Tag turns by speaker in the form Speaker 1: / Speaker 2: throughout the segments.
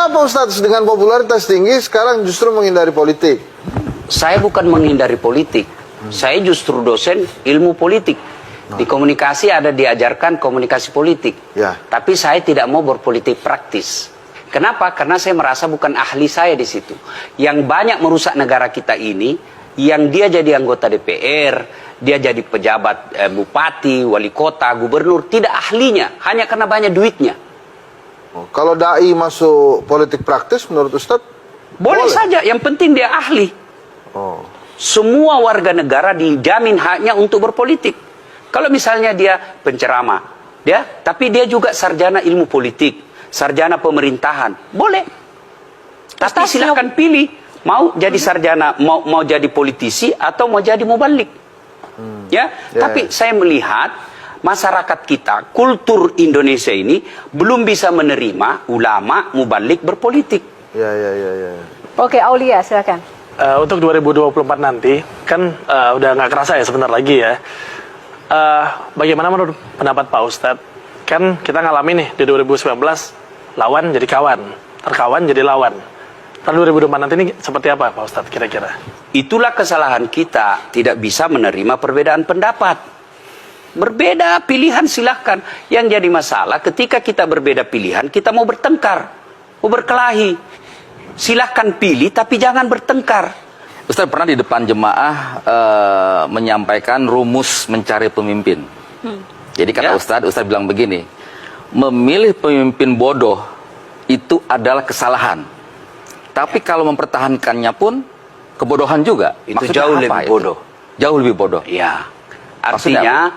Speaker 1: Kenapa Ustadz dengan popularitas tinggi sekarang justru menghindari politik?
Speaker 2: Saya bukan menghindari politik. Saya justru dosen ilmu politik. Di komunikasi ada diajarkan komunikasi politik.
Speaker 1: Ya.
Speaker 2: Tapi saya tidak mau berpolitik praktis. Kenapa? Karena saya merasa bukan ahli saya di situ. Yang banyak merusak negara kita ini, yang dia jadi anggota DPR, dia jadi pejabat bupati, wali kota, gubernur, tidak ahlinya, hanya karena banyak duitnya.
Speaker 1: Kalau dai masuk politik praktis menurut Ustadz?
Speaker 2: Boleh saja, yang penting dia ahli. Semua warga negara dijamin haknya untuk berpolitik. Kalau misalnya dia penceramah, tapi dia juga sarjana ilmu politik, sarjana pemerintahan, boleh. Tapi silakan pilih, mau jadi sarjana, mau jadi politisi atau mau jadi mubalik. Tapi saya melihat masyarakat kita, kultur Indonesia ini belum bisa menerima ulama mubalik berpolitik.
Speaker 3: Oke, Aulia silakan.
Speaker 4: Untuk 2024 nanti kan udah nggak kerasa ya sebentar lagi ya. Bagaimana menurut pendapat Pak Ustadz? Kan kita ngalamin nih di 2019 lawan jadi kawan, terkawan jadi lawan. Tahun 2024 nanti ini seperti apa Pak Ustadz kira-kira?
Speaker 2: Itulah kesalahan kita, tidak bisa menerima perbedaan pendapat. Berbeda pilihan silahkan. Yang jadi masalah ketika kita berbeda pilihan, kita mau bertengkar, mau berkelahi. Silahkan pilih tapi jangan bertengkar.
Speaker 5: Ustaz pernah di depan jemaah menyampaikan rumus mencari pemimpin. Jadi kata Ustaz bilang begini, memilih pemimpin bodoh itu adalah kesalahan. Tapi kalau mempertahankannya pun kebodohan juga.
Speaker 2: Itu
Speaker 5: Maksudnya
Speaker 2: jauh
Speaker 5: apa
Speaker 2: lebih
Speaker 5: itu?
Speaker 2: bodoh.
Speaker 5: Jauh lebih bodoh.
Speaker 2: Ya, artinya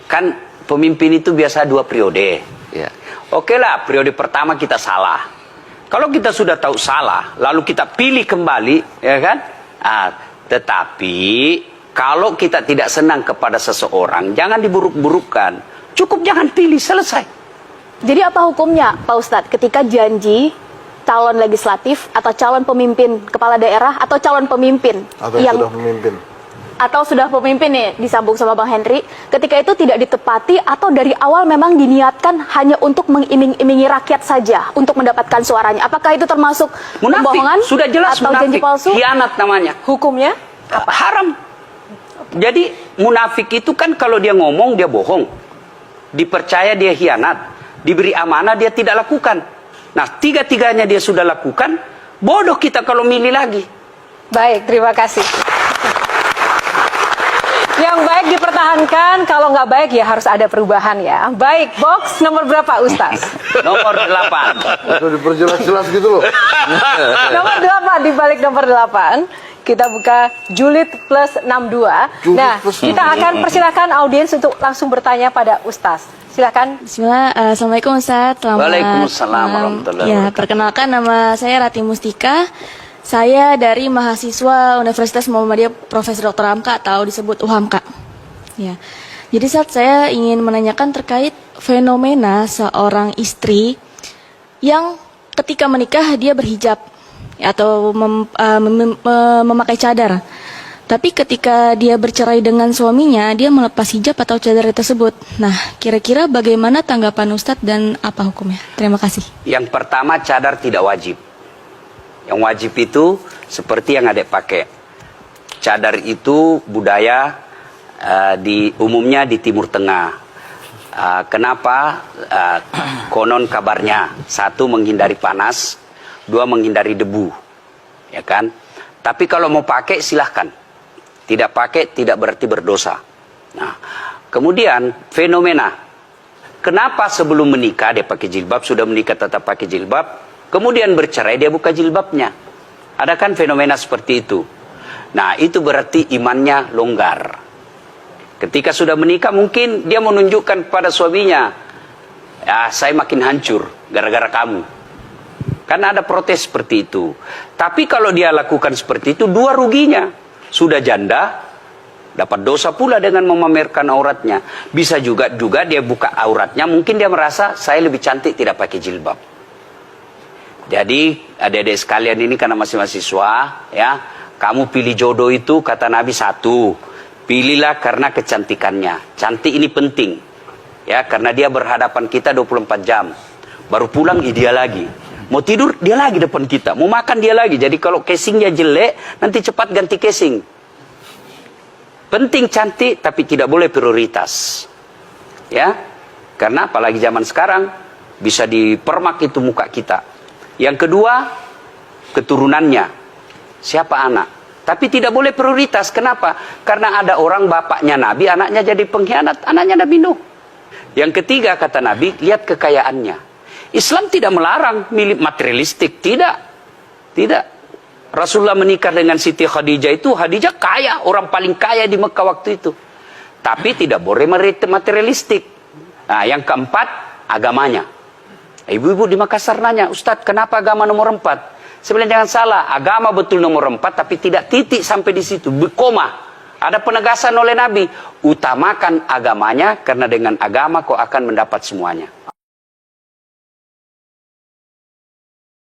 Speaker 2: kan pemimpin itu biasa 2 periode.
Speaker 5: Ya.
Speaker 2: Oke lah, periode pertama kita salah. Kalau kita sudah tahu salah, lalu kita pilih kembali, ya kan? Tetapi kalau kita tidak senang kepada seseorang, jangan diburuk-burukkan. Cukup jangan pilih, selesai.
Speaker 3: Jadi apa hukumnya Pak Ustadz ketika janji calon legislatif atau calon pemimpin kepala daerah atau calon pemimpin sudah pemimpin nih, disambung sama Bang Henry, ketika itu tidak ditepati atau dari awal memang diniatkan hanya untuk mengiming-imingi rakyat saja untuk mendapatkan suaranya, apakah itu termasuk kebohongan?
Speaker 2: Sudah jelas
Speaker 3: atau janji
Speaker 2: munafik,
Speaker 3: palsu?
Speaker 2: khianat namanya.
Speaker 3: Hukumnya
Speaker 2: haram. Jadi munafik itu kan kalau dia ngomong dia bohong, dipercaya dia khianat, diberi amanah dia tidak lakukan. Nah, tiga-tiganya dia sudah lakukan, bodoh kita kalau milih lagi.
Speaker 3: Baik, terima kasih. Yang baik dipertahankan, kalau nggak baik ya harus ada perubahan ya. Baik, box nomor berapa Ustaz?
Speaker 2: Nomor 8.
Speaker 1: Udah diperjelas-jelas gitu loh.
Speaker 3: Nomor 8, di balik nomor 8 kita buka julid plus 62. Nah, kita akan persilakan audiens untuk langsung bertanya pada Ustaz. Silakan.
Speaker 6: Bismillah, Assalamualaikum Ustaz.
Speaker 2: Waalaikumsalam warahmatullahi wabarakatuh.
Speaker 6: Perkenalkan, nama saya Rati Mustika. Saya dari mahasiswa Universitas Muhammadiyah Profesor Dr. Hamka atau disebut UHAMKA. Ya. Jadi saat saya ingin menanyakan terkait fenomena seorang istri yang ketika menikah dia berhijab atau memakai cadar. Tapi ketika dia bercerai dengan suaminya, dia melepas hijab atau cadar tersebut. Nah, kira-kira bagaimana tanggapan Ustadz dan apa hukumnya? Terima kasih.
Speaker 2: Yang pertama, cadar tidak wajib. Yang wajib itu seperti yang adek pakai. Cadar itu budaya umumnya di Timur Tengah. Kenapa? Konon kabarnya, 1 menghindari panas, 2 menghindari debu, ya kan? Tapi kalau mau pakai silahkan. Tidak pakai tidak berarti berdosa. Nah, kemudian fenomena. Kenapa sebelum menikah dia pakai jilbab, sudah menikah tetap pakai jilbab? Kemudian bercerai dia buka jilbabnya. Ada kan fenomena seperti itu. Nah, itu berarti imannya longgar. Ketika sudah menikah mungkin dia menunjukkan kepada suaminya, ya saya makin hancur gara-gara kamu. Kan ada protes seperti itu. Tapi kalau dia lakukan seperti itu, 2 ruginya. Sudah janda, dapat dosa pula dengan memamerkan auratnya. Bisa juga dia buka auratnya, mungkin dia merasa saya lebih cantik tidak pakai jilbab. Jadi adik-adik sekalian ini karena masih mahasiswa, ya, kamu pilih jodoh itu kata Nabi 1, pilihlah karena kecantikannya. Cantik ini penting, ya, karena dia berhadapan kita 24 jam. Baru pulang ideal lagi. Mau tidur, dia lagi depan kita. Mau makan, dia lagi. Jadi kalau casingnya jelek, nanti cepat ganti casing. Penting cantik, tapi tidak boleh prioritas. Ya, karena apalagi zaman sekarang, bisa dipermak itu muka kita. Yang kedua, keturunannya. Siapa anak? Tapi tidak boleh prioritas. Kenapa? Karena ada orang bapaknya Nabi, anaknya jadi pengkhianat. Anaknya Nabi Nuh. Yang ketiga, kata Nabi, lihat kekayaannya. Islam tidak melarang milik materialistik, tidak. Rasulullah menikah dengan Siti Khadijah itu, Khadijah kaya, orang paling kaya di Mekah waktu itu. Tapi tidak boleh materialistik. Nah, yang keempat, agamanya. Ibu-ibu di Makassar nanya, Ustadz, kenapa agama nomor 4? Sebenarnya jangan salah, agama betul nomor 4, tapi tidak titik sampai di situ, berkoma. Ada penegasan oleh Nabi, utamakan agamanya, karena dengan agama kau akan mendapat semuanya.